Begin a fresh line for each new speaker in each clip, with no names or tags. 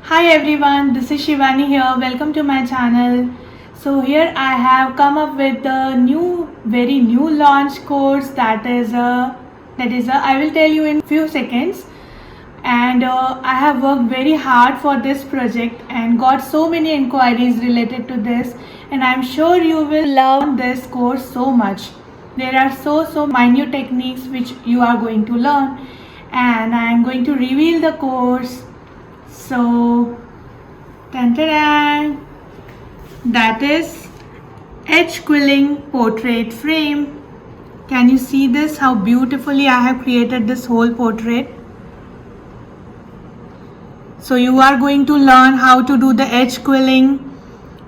Hi everyone, this is Shivani here. Welcome to my channel. So here I have come up with a very new launch course that is I will tell you in few seconds. And I have worked very hard for this project and got so many inquiries related to this, and I'm sure you will love this course so much. There are so minute techniques which you are going to learn, and I am going to reveal the course. So, that is edge quilling portrait frame. Can you see this? How beautifully I have created this whole portrait. So you are going to learn how to do the edge quilling,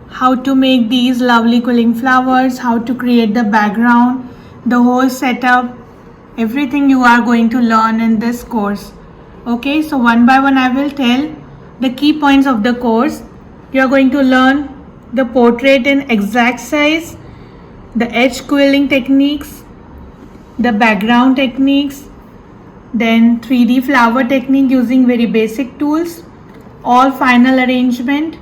how to make these lovely quilling flowers, how to create the background, the whole setup, everything you are going to learn in this course. Okay, so one by one I will tell the key points of the course. You are going to learn the portrait in exact size, the edge quilling techniques, the background techniques, then 3D flower technique using very basic tools, all final arrangement,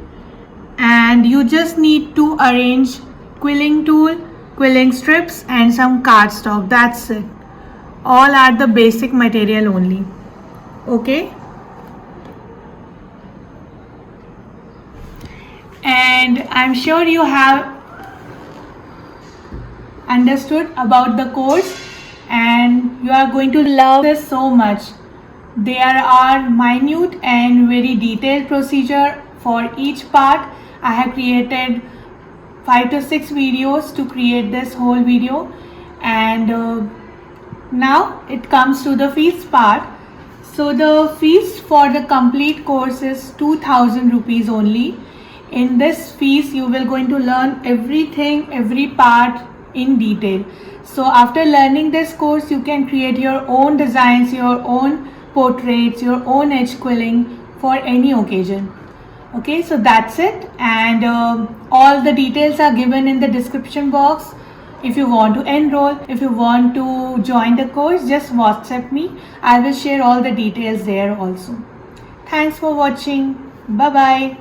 and you just need to arrange quilling tool, quilling strips and some cardstock. That's it. All are the basic material only. Okay. And I'm sure you have understood about the course and you are going to love this so much. There are minute and very detailed procedure for each part. I have created 5 to 6 videos to create this whole video, and now it comes to the fees part. So the fees for the complete course is 2000 rupees only. In this fees you will going to learn everything, every part in detail. So after learning this course you can create your own designs, your own portraits, your own edge quilling for any occasion. Okay, so that's it, and all the details are given in the description box. If you want to enroll, if you want to join the course, just WhatsApp me. I will share all the details there also. Thanks for watching. Bye bye.